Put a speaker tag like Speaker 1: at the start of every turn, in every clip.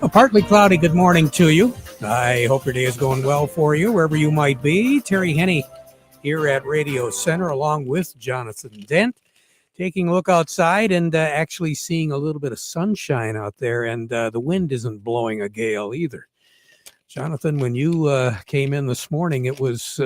Speaker 1: A partly cloudy good morning to you. I hope your day is going well for you, wherever you might be. Terry Henne here at Radio Center, along with Jonathan Dent, taking a look outside and actually seeing a little bit of sunshine out there, and the wind isn't blowing a gale either. Jonathan, when you came in this morning, it was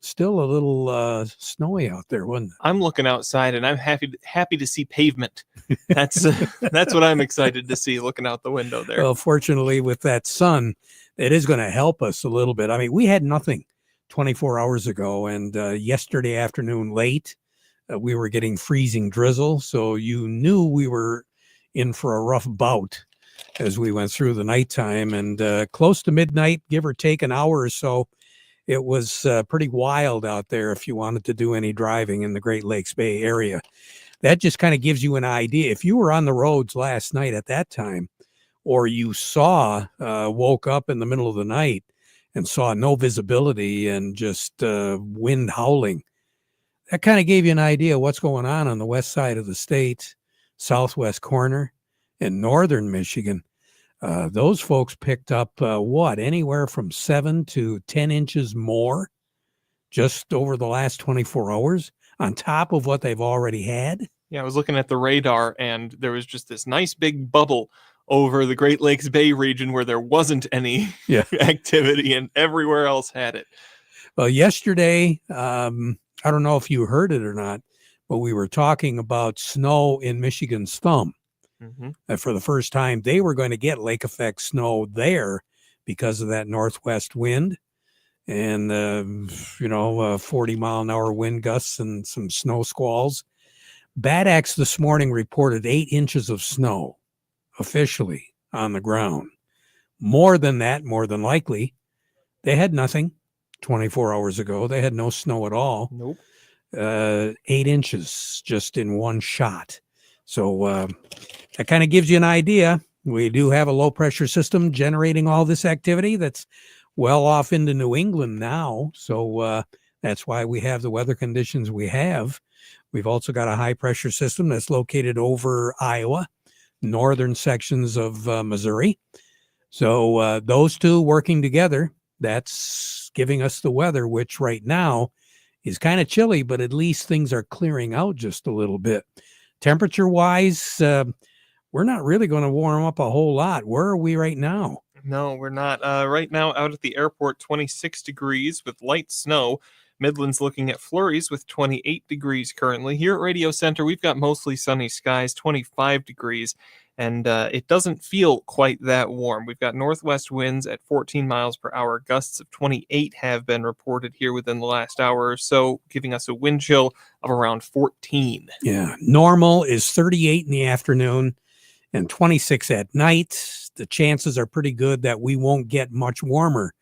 Speaker 1: still a little snowy out there, wasn't it?
Speaker 2: I'm looking outside and I'm happy to see pavement. That's what I'm excited to see looking out the window there.
Speaker 1: Well, fortunately, with that sun, it is going to help us a little bit. I mean, we had nothing 24 hours ago, and yesterday afternoon late, we were getting freezing drizzle, so you knew we were in for a rough bout as we went through the nighttime, and close to midnight, give or take an hour or so, it was pretty wild out there if you wanted to do any driving in the Great Lakes Bay area. That just kind of gives you an idea. If you were on the roads last night at that time, or you woke up in the middle of the night and saw no visibility and just wind howling, that kind of gave you an idea of what's going on the west side of the state, southwest corner, and northern Michigan. Those folks picked up anywhere from 7 to 10 inches more just over the last 24 hours on top of what they've already had.
Speaker 2: Yeah, I was looking at the radar and there was just this nice big bubble over the Great Lakes Bay region where there wasn't any activity, and everywhere else had it.
Speaker 1: Well, yesterday, I don't know if you heard it or not, but we were talking about snow in Michigan's thumb. Mm-hmm. For the first time, they were going to get lake effect snow there because of that northwest wind and, 40-mile-an-hour wind gusts and some snow squalls. Bad Axe this morning reported 8 inches of snow officially on the ground. More than that, more than likely, they had nothing 24 hours ago. They had no snow at all.
Speaker 2: Nope.
Speaker 1: 8 inches just in one shot. So that kind of gives you an idea. We do have a low pressure system generating all this activity that's well off into New England now. So that's why we have the weather conditions we have. We've also got a high pressure system that's located over Iowa, northern sections of Missouri. So those two working together, that's giving us the weather, which right now is kind of chilly, but at least things are clearing out just a little bit. Temperature-wise, we're not really going to warm up a whole lot. Where are we right now?
Speaker 2: No, we're not. Right now, out at the airport, 26 degrees with light snow. Midland's looking at flurries with 28 degrees currently. Here at Radio Center, we've got mostly sunny skies, 25 degrees, and it doesn't feel quite that warm. We've got northwest winds at 14 miles per hour. Gusts of 28 have been reported here within the last hour or so, giving us a wind chill of around 14.
Speaker 1: Yeah, normal is 38 in the afternoon and 26 at night. The chances are pretty good that we won't get much warmer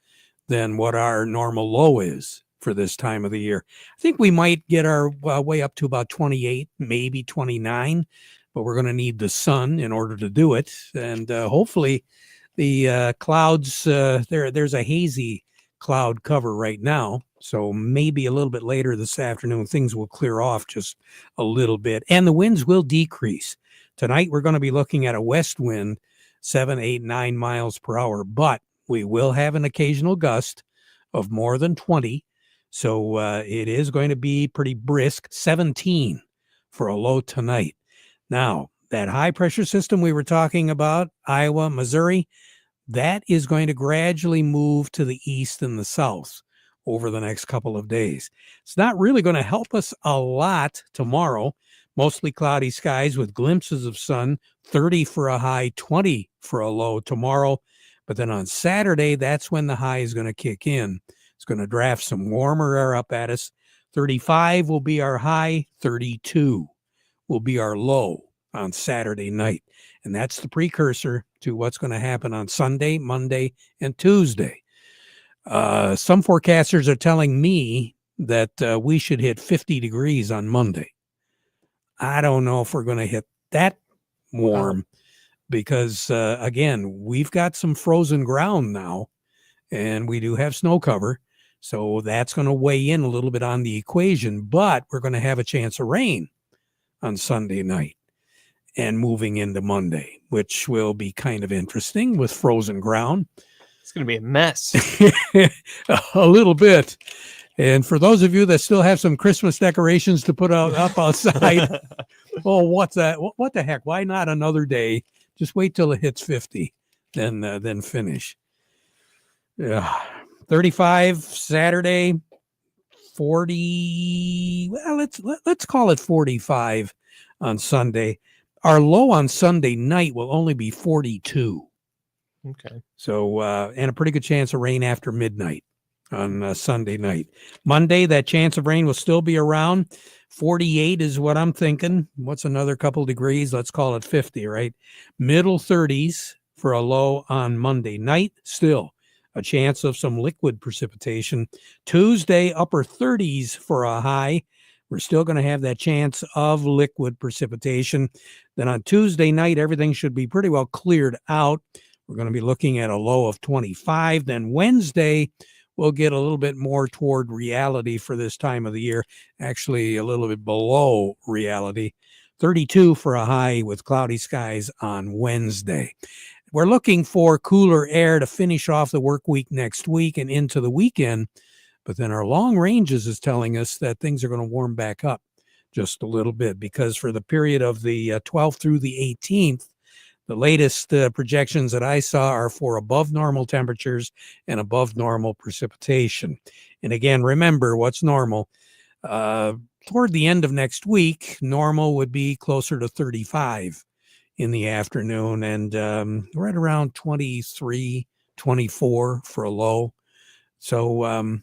Speaker 1: than what our normal low is for this time of the year. I think we might get our way up to about 28, maybe 29, but we're going to need the sun in order to do it. And hopefully the clouds, there's a hazy cloud cover right now. So maybe a little bit later this afternoon, things will clear off just a little bit and the winds will decrease. Tonight, we're going to be looking at a west wind, 7, 8, 9 miles per hour, but we will have an occasional gust of more than 20. So it is going to be pretty brisk, 17 for a low tonight. Now, that high pressure system we were talking about, Iowa, Missouri, that is going to gradually move to the east and the south over the next couple of days. It's not really going to help us a lot tomorrow. Mostly cloudy skies with glimpses of sun, 30 for a high, 20 for a low tomorrow. But then on Saturday, that's when the high is going to kick in. It's going to draft some warmer air up at us. 35 will be our high, 32 will be our low on Saturday night. And that's the precursor to what's going to happen on Sunday, Monday, and Tuesday. Some forecasters are telling me that we should hit 50 degrees on Monday. I don't know if we're going to hit that warm because, again, we've got some frozen ground now and we do have snow cover. So that's going to weigh in a little bit on the equation, but we're going to have a chance of rain on Sunday night. and moving into Monday, which will be kind of interesting with frozen ground.
Speaker 2: It's going to be a mess.
Speaker 1: A little bit. And for those of you that still have some Christmas decorations to put up outside, oh, what's that? What the heck? Why not another day? Just wait till it hits 50, then finish. Yeah, 35 Saturday, 40. Well, let's call it 45 on Sunday. Our low on Sunday night will only be 42.
Speaker 2: Okay.
Speaker 1: So, and a pretty good chance of rain after midnight on Sunday night. Monday, that chance of rain will still be around. 48 is what I'm thinking. What's another couple degrees? Let's call it 50, right? Middle 30s for a low on Monday night. Still a chance of some liquid precipitation. Tuesday, upper 30s for a high. We're still going to have that chance of liquid precipitation. Then on Tuesday night, everything should be pretty well cleared out. We're going to be looking at a low of 25. Then Wednesday, we'll get a little bit more toward reality for this time of the year, actually a little bit below reality. 32 for a high with cloudy skies on Wednesday. We're looking for cooler air to finish off the work week next week and into the weekend. But then our long ranges is telling us that things are going to warm back up just a little bit, because for the period of the 12th through the 18th, the latest projections that I saw are for above normal temperatures and above normal precipitation. And again, remember what's normal. Toward the end of next week, normal would be closer to 35 in the afternoon and right around 23, 24 for a low. So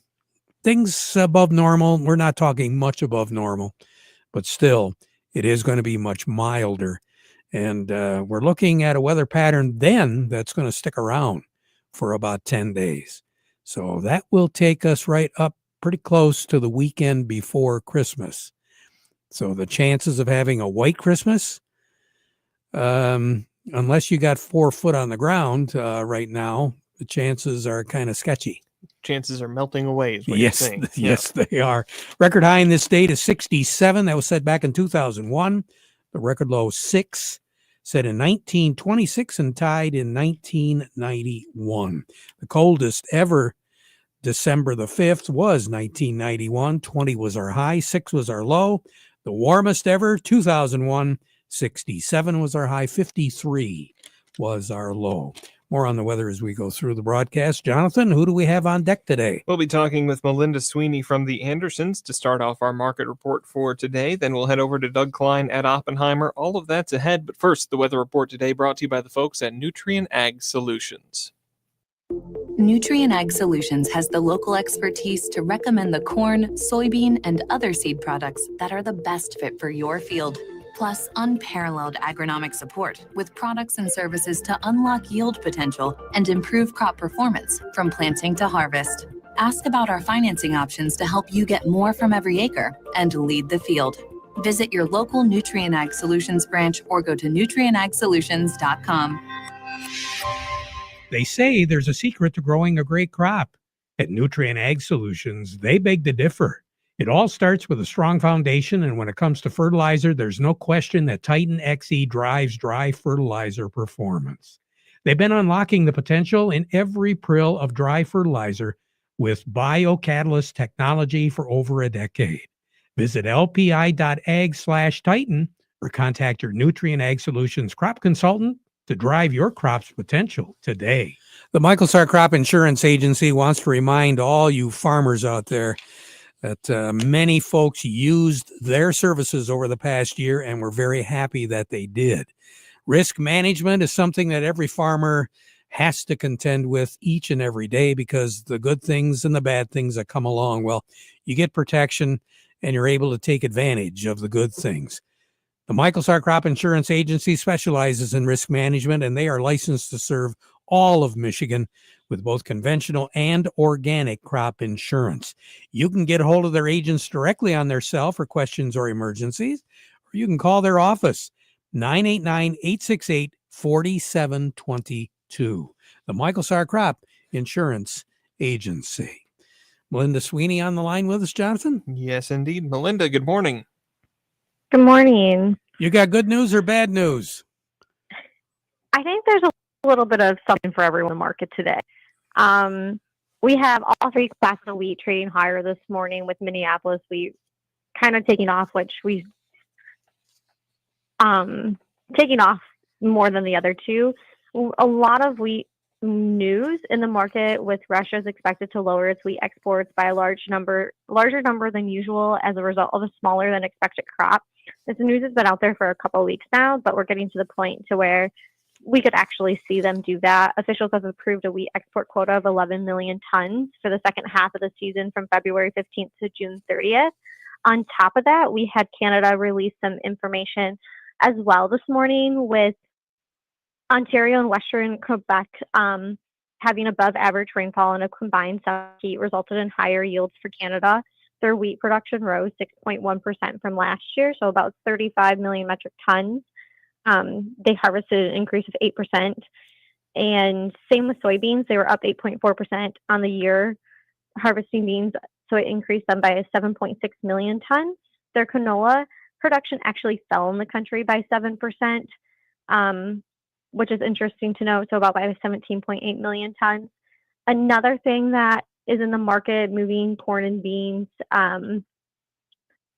Speaker 1: things above normal, we're not talking much above normal, but still, it is going to be much milder. And we're looking at a weather pattern then that's going to stick around for about 10 days. So that will take us right up pretty close to the weekend before Christmas. So the chances of having a white Christmas, unless you got 4 foot on the ground right now, the chances are kind of sketchy.
Speaker 2: Chances are melting away is what you're saying.
Speaker 1: Yes, they are. Record high in this state is 67. That was set back in 2001. The record low 6. Set in 1926 and tied in 1991. The coldest ever, December the 5th, was 1991. 20 was our high, 6 was our low. The warmest ever, 2001. 67 was our high, 53 was our low. More on the weather as we go through the broadcast. Jonathan, who do we have on deck today?
Speaker 2: We'll be talking with Melinda Sweeney from the Andersons to start off our market report for today. Then we'll head over to Doug Klein at Oppenheimer. All of that's ahead. But first, the weather report today brought to you by the folks at Nutrien Ag Solutions.
Speaker 3: Nutrien Ag Solutions has the local expertise to recommend the corn, soybean, and other seed products that are the best fit for your field. Plus unparalleled agronomic support with products and services to unlock yield potential and improve crop performance from planting to harvest. Ask about our financing options to help you get more from every acre and lead the field. Visit your local Nutrien Ag Solutions branch or go to nutrienagsolutions.com.
Speaker 1: They say there's a secret to growing a great crop. At Nutrien Ag Solutions, they beg to differ. It all starts with a strong foundation, and when it comes to fertilizer, there's no question that Titan XE drives dry fertilizer performance. They've been unlocking the potential in every prill of dry fertilizer with biocatalyst technology for over a decade. Visit lpi.ag/Titan or contact your Nutrien Ag Solutions crop consultant to drive your crop's potential today. The Michael Sarr Crop Insurance Agency wants to remind all you farmers out there that many folks used their services over the past year, and we're very happy that they did. Risk management is something that every farmer has to contend with each and every day, because the good things and the bad things that come along, well, you get protection and you're able to take advantage of the good things. The Michael Sarr Crop Insurance Agency specializes in risk management, and they are licensed to serve all of Michigan with both conventional and organic crop insurance. You can get a hold of their agents directly on their cell for questions or emergencies, or you can call their office, 989-868-4722. The Michael Sarr Crop Insurance Agency. Melinda Sweeney on the line with us, Jonathan?
Speaker 2: Yes, indeed. Melinda, good morning.
Speaker 4: Good morning.
Speaker 1: You got good news or bad news?
Speaker 4: I think there's a little bit of something for everyone in the market today. We have all three classes of wheat trading higher this morning, with Minneapolis wheat kind of taking off, which we taking off more than the other two. A lot of wheat news in the market, with Russia is expected to lower its wheat exports by a larger number than usual as a result of a smaller than expected crop. This news has been out there for a couple of weeks now, but we're getting to the point to where we could actually see them do that. Officials have approved a wheat export quota of 11 million tons for the second half of the season from February 15th to June 30th. On top of that, we had Canada release some information as well this morning, with Ontario and Western Quebec having above average rainfall and a combined summer heat resulted in higher yields for Canada. Their wheat production rose 6.1% from last year, so about 35 million metric tons. They harvested an increase of 8%. And same with soybeans, they were up 8.4% on the year, harvesting beans, so it increased them by 7.6 million tons. Their canola production actually fell in the country by 7%, which is interesting to note, so about by 17.8 million tons. Another thing that is in the market, moving corn and beans,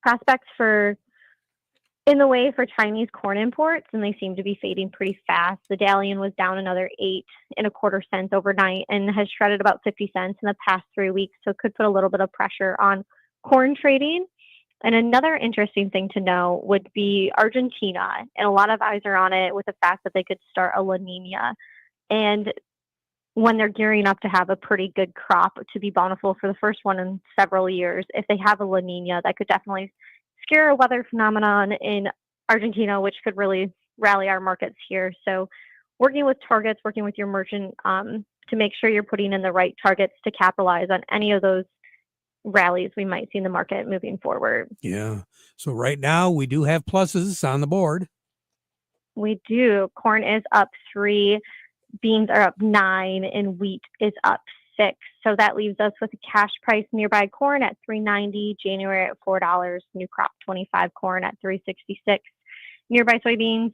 Speaker 4: prospects in the way for Chinese corn imports, and they seem to be fading pretty fast. The Dalian was down another 8.25 cents overnight and has shredded about 50 cents in the past 3 weeks, so it could put a little bit of pressure on corn trading. And another interesting thing to know would be Argentina, and a lot of eyes are on it with the fact that they could start a La Nina. And when they're gearing up to have a pretty good crop, to be bountiful for the first one in several years, if they have a La Nina, that could definitely scare a weather phenomenon in Argentina, which could really rally our markets here. So working with targets, working with your merchant to make sure you're putting in the right targets to capitalize on any of those rallies we might see in the market moving forward.
Speaker 1: Yeah. So right now we do have pluses on the board.
Speaker 4: We do. Corn is up 3, beans are up 9, and wheat is up 6. So that leaves us with a cash price nearby corn at $3.90, January at $4, new crop 25 corn at $3.66, nearby soybeans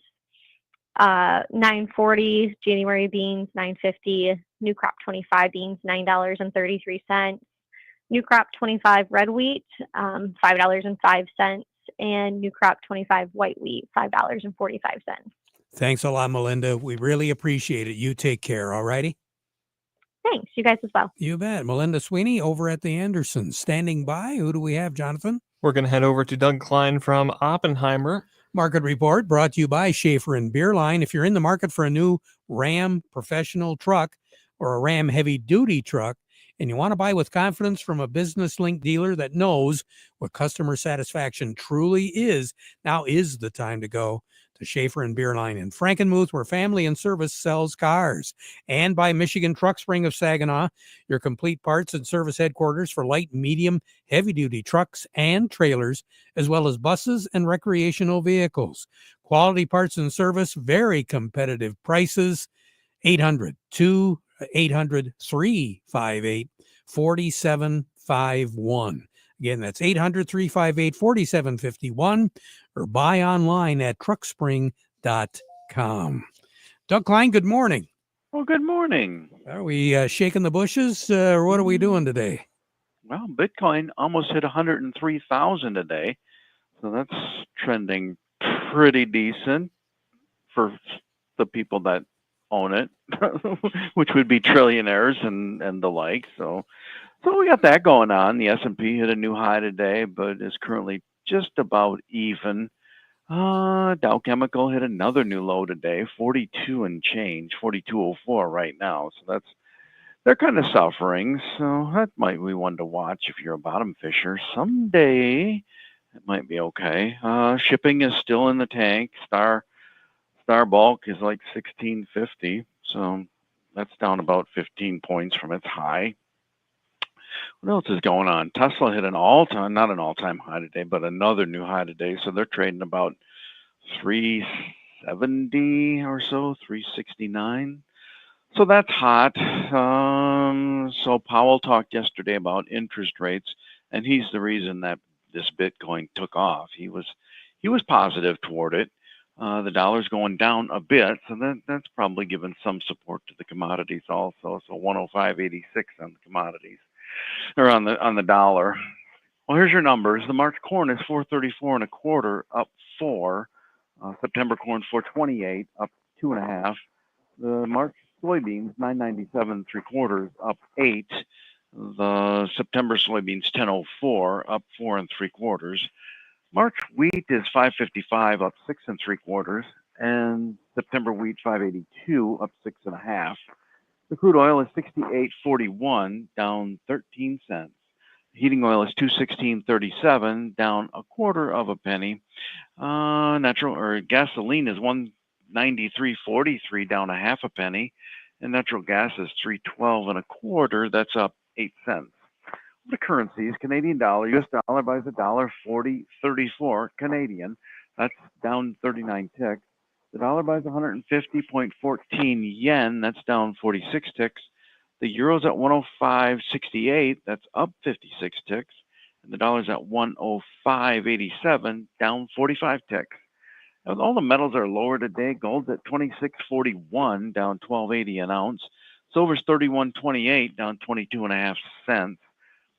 Speaker 4: $9.40, January beans $9.50, new crop 25 beans $9.33, new crop 25 red wheat $5.05, and new crop 25 white wheat $5.45.
Speaker 1: Thanks a lot, Melinda. We really appreciate it. You take care. All righty.
Speaker 4: Thanks. You guys as well.
Speaker 1: You bet. Melinda Sweeney over at the Andersons standing by. Who do we have, Jonathan?
Speaker 2: We're going to head over to Doug Klein from Oppenheimer.
Speaker 1: Market report brought to you by Schaefer and Beerline. If you're in the market for a new Ram professional truck or a Ram heavy duty truck, and you want to buy with confidence from a business link dealer that knows what customer satisfaction truly is, now is the time to go to Schaefer and Beerline in Frankenmuth, where family and service sells cars. And by Michigan Truck Spring of Saginaw, your complete parts and service headquarters for light, medium, heavy-duty trucks and trailers, as well as buses and recreational vehicles. Quality parts and service, very competitive prices. 800-358-4751. Again, that's 800-358-4751, or buy online at truckspring.com. Doug Klein, good morning.
Speaker 5: Well, good morning.
Speaker 1: Are we shaking the bushes, or what are we doing today?
Speaker 5: Well, Bitcoin almost hit 103,000 today, so that's trending pretty decent for the people that own it, which would be trillionaires and the like. So we got that going on. The S&P hit a new high today, but is currently just about even. Dow Chemical hit another new low today, 42 and change, 42.04 right now. So they're kind of suffering. So that might be one to watch if you're a bottom fisher. Someday it might be okay. Shipping is still in the tank. Star Bulk is like 1650, so that's down about 15 points from its high. What else is going on? Tesla hit not an all-time high today, but another new high today. So they're trading about 370 or so, 369. So that's hot. So Powell talked yesterday about interest rates, and he's the reason that this Bitcoin took off. He was positive toward it. The dollar's going down a bit, so that's probably given some support to the commodities also. So 105.86 on the commodities, or on the dollar. Well, here's your numbers. The March corn is 434 and a quarter, up 4. September corn 428, up 2.5. The March soybeans 997 3/4, up 8. The September soybeans 1004, up 4 3/4. March wheat is 555, up 6 3/4, and September wheat 582, up 6.5. The crude oil is 68.41, down 13 cents. Heating oil is 216.37, down 1/4 of a penny. Natural or gasoline is 193.43, down 1/2 a penny, and natural gas is 312 1/4. That's up 8 cents. The currencies: Canadian dollar, U.S. dollar buys $1.40.34 Canadian. That's down 39 ticks. The dollar buys 150.14 yen. That's down 46 ticks. The euro's at 105.68. That's up 56 ticks. And the dollar's at 105.87, down 45 ticks. Now, all the metals are lower today. Gold's at 26.41, down 12.80 an ounce. Silver's 31.28, down 22.5 cents.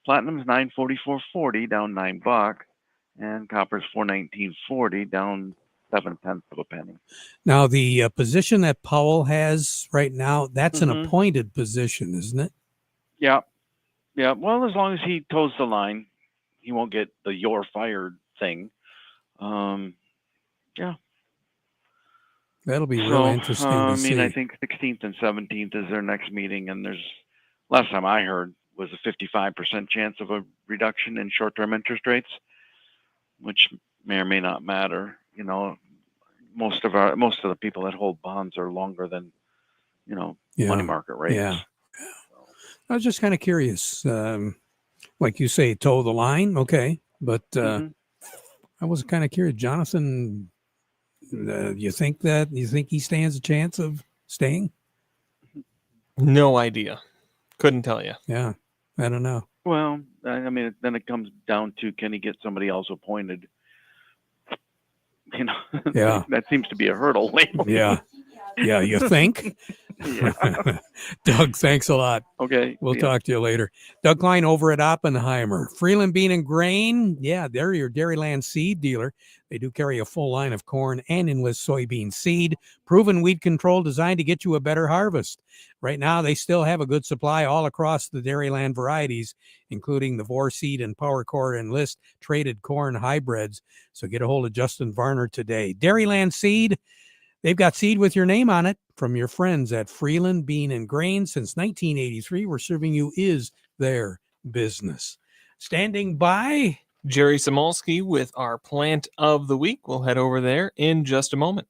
Speaker 5: Platinum's 944.40, down $9, and copper's 419.40, down 0.7 of a penny.
Speaker 1: Now, the position that Powell has right now, that's an
Speaker 5: Mhm.
Speaker 1: appointed position, isn't it?
Speaker 5: Yeah. Well, as long as he toes the line, he won't get the "you're fired" thing. Yeah.
Speaker 1: That'll be real interesting to see.
Speaker 5: I think 16th and 17th is their next meeting, and last time I heard, was a 55% chance of a reduction in short-term interest rates, which may or may not matter. Most of the people that hold bonds are longer than, money market rates.
Speaker 1: Yeah. I was just kind of curious. Like you say, toe the line, okay, but I was kind of curious, Jonathan. You think he stands a chance of staying?
Speaker 2: No idea. Couldn't tell you.
Speaker 1: Yeah, I don't know.
Speaker 5: Well, then it comes down to, can he get somebody else appointed?
Speaker 1: Yeah.
Speaker 5: That seems to be a hurdle lately.
Speaker 1: Yeah, you think?
Speaker 5: Yeah.
Speaker 1: Doug, thanks a lot.
Speaker 5: Okay.
Speaker 1: We'll talk to you later. Doug Klein over at Oppenheimer. Freeland Bean and Grain, yeah, they're your Dairyland seed dealer. They do carry a full line of corn and enlist soybean seed, proven weed control designed to get you a better harvest. Right now, they still have a good supply all across the Dairyland varieties, including the Vorseed and PowerCore Enlist traded corn hybrids. So get a hold of Justin Varner today. Dairyland Seed, they've got seed with your name on it from your friends at Freeland Bean and Grain. Since 1983, we're serving you is their business. Standing by,
Speaker 2: Jerry Samolsky with our plant of the week. We'll head over there in just a moment.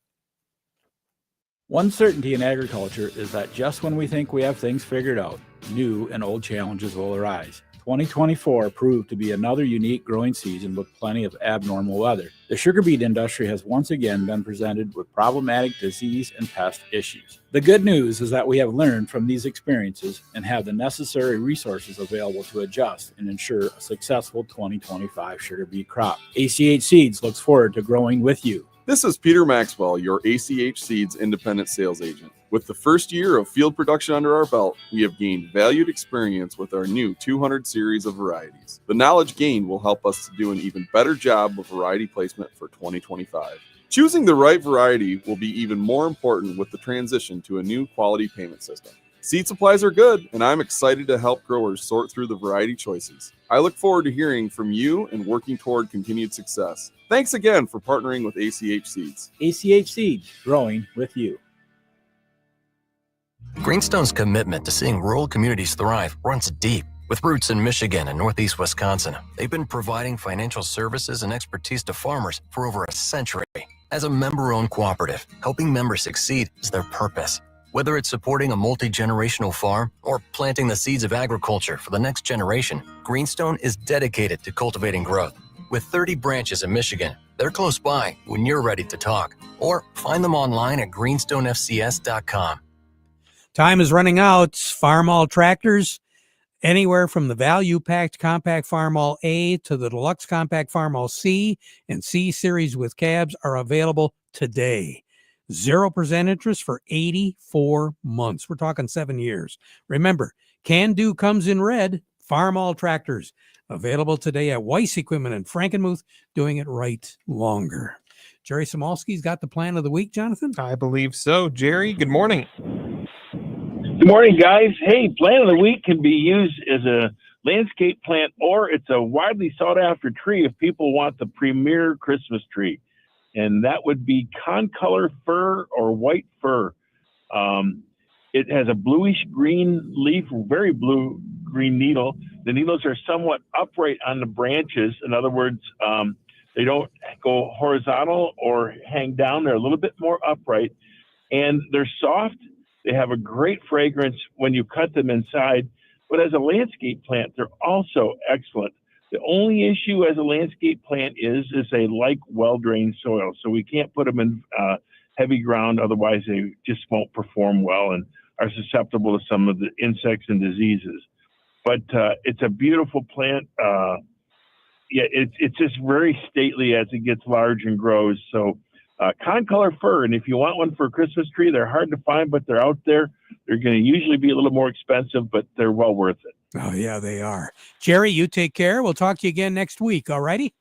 Speaker 6: One certainty in agriculture is that just when we think we have things figured out, new and old challenges will arise. 2024 proved to be another unique growing season with plenty of abnormal weather. The sugar beet industry has once again been presented with problematic disease and pest issues. The good news is that we have learned from these experiences and have the necessary resources available to adjust and ensure a successful 2025 sugar beet crop. ACH Seeds looks forward to growing with you.
Speaker 7: This is Peter Maxwell, your ACH Seeds independent sales agent. With the first year of field production under our belt, we have gained valued experience with our new 200 series of varieties. The knowledge gained will help us to do an even better job with variety placement for 2025. Choosing the right variety will be even more important with the transition to a new quality payment system. Seed supplies are good, and I'm excited to help growers sort through the variety choices. I look forward to hearing from you and working toward continued success. Thanks again for partnering with ACH Seeds.
Speaker 6: ACH Seeds, growing with you.
Speaker 8: Greenstone's commitment to seeing rural communities thrive runs deep. With roots in Michigan and Northeast Wisconsin, they've been providing financial services and expertise to farmers for over a century. As a member-owned cooperative, helping members succeed is their purpose. Whether it's supporting a multi-generational farm or planting the seeds of agriculture for the next generation, Greenstone is dedicated to cultivating growth. With 30 branches in Michigan, they're close by when you're ready to talk. Or find them online at greenstonefcs.com.
Speaker 1: time is running out. Farmall tractors, anywhere from the value-packed compact Farmall A to the deluxe compact Farmall C and C series with cabs, are available today. 0% interest for 84 months. We're talking 7 years. Remember, Can Do comes in red. Farm All Tractors. Available today at Weiss Equipment in Frankenmuth, doing it right longer. Jerry Samolsky's got the plan of the week, Jonathan?
Speaker 2: I believe so. Jerry, good morning.
Speaker 9: Good morning, guys. Hey, plant of the week can be used as a landscape plant, or it's a widely sought after tree if people want the premier Christmas tree. And that would be concolor fir or white fir. It has a bluish green leaf, very blue green needle. The needles are somewhat upright on the branches. In other words, they don't go horizontal or hang down. They're a little bit more upright, and they're soft. They have a great fragrance when you cut them inside, but as a landscape plant, they're also excellent. The only issue as a landscape plant is they like well-drained soil. So we can't put them in heavy ground, otherwise they just won't perform well and are susceptible to some of the insects and diseases. But it's a beautiful plant. It's just very stately as it gets large and grows. So concolor fir, and if you want one for a Christmas tree, they're hard to find, but they're out there. They're going to usually be a little more expensive, but they're well worth it.
Speaker 1: Oh, yeah, they are. Jerry, you take care. We'll talk to you again next week, all righty?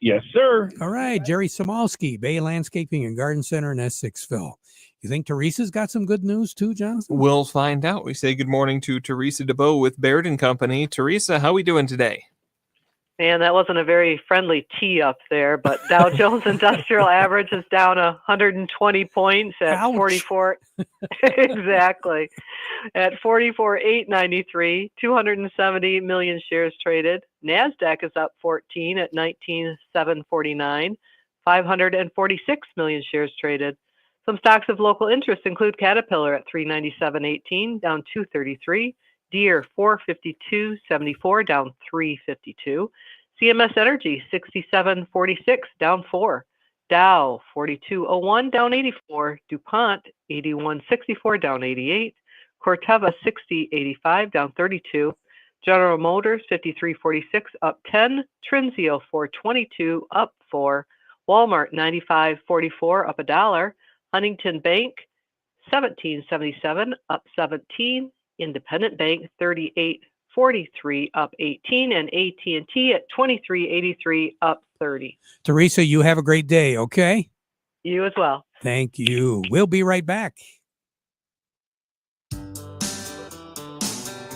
Speaker 9: Yes, sir.
Speaker 1: All right, Jerry Samolsky, Bay Landscaping and Garden Center in Essexville. You think Teresa's got some good news too, Jonathan?
Speaker 2: We'll find out. We say good morning to Teresa DeBoe with Baird & Company. Teresa, how are we doing today?
Speaker 10: Man, that wasn't a very friendly tee up there, but Dow Jones Industrial Average is down 120 points at
Speaker 1: Ouch.
Speaker 10: 44. Exactly. At 44,893, 270 million shares traded. NASDAQ is up 14 at 19,749, 546 million shares traded. Some stocks of local interest include Caterpillar at 397.18, down 233. Deere 452.74, down 352. CMS Energy 67.46, down 4. Dow 42.01, down 84. DuPont 81.64, down 88. Corteva 60.85, down 32. General Motors 53.46, up 10. Trinzio 422, up 4. Walmart 95.44, up $1. Huntington Bank 17.77, up 17. Independent Bank 38.43, up 18, and AT&T at 23.83, up 30.
Speaker 1: Teresa, you have a great day, okay?
Speaker 10: You as well.
Speaker 1: Thank you. We'll be right back.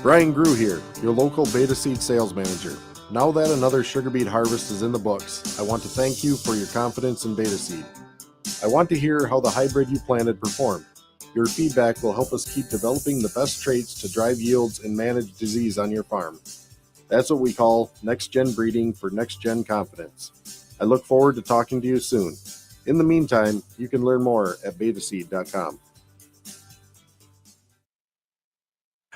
Speaker 11: Brian Grew here, your local Beta Seed sales manager. Now that another sugar beet harvest is in the books, I want to thank you for your confidence in Beta Seed. I want to hear how the hybrid you planted performed. Your feedback will help us keep developing the best traits to drive yields and manage disease on your farm. That's what we call next-gen breeding for next-gen confidence. I look forward to talking to you soon. In the meantime, you can learn more at betaseed.com.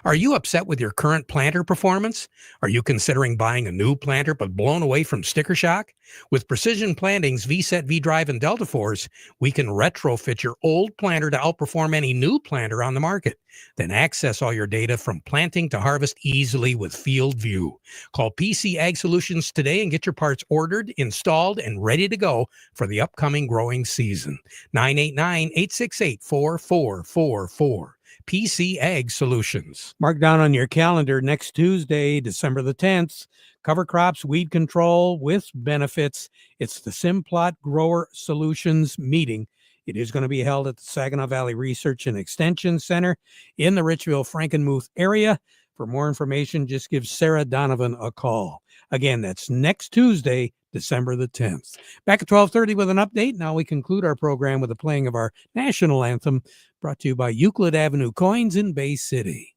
Speaker 1: Are you upset with your current planter performance? Are you considering buying a new planter but blown away from sticker shock? With Precision Planting's VSET, V-Drive, and Delta Force, we can retrofit your old planter to outperform any new planter on the market. Then access all your data from planting to harvest easily with Field View. Call PC Ag Solutions today and get your parts ordered, installed, and ready to go for the upcoming growing season. 989-868-4444. PC Ag Solutions. Mark down on your calendar next Tuesday, December the 10th, cover crops, weed control with benefits. It's the Simplot Grower Solutions meeting. It is going to be held at the Saginaw Valley Research and Extension Center in the Richville-Frankenmuth area. For more information, just give Sarah Donovan a call. Again, that's next Tuesday, December the 10th. Back at 12:30 with an update. Now we conclude our program with the playing of our national anthem, brought to you by Euclid Avenue Coins in Bay City.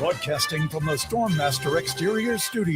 Speaker 12: Broadcasting from the Stormmaster Exterior Studio.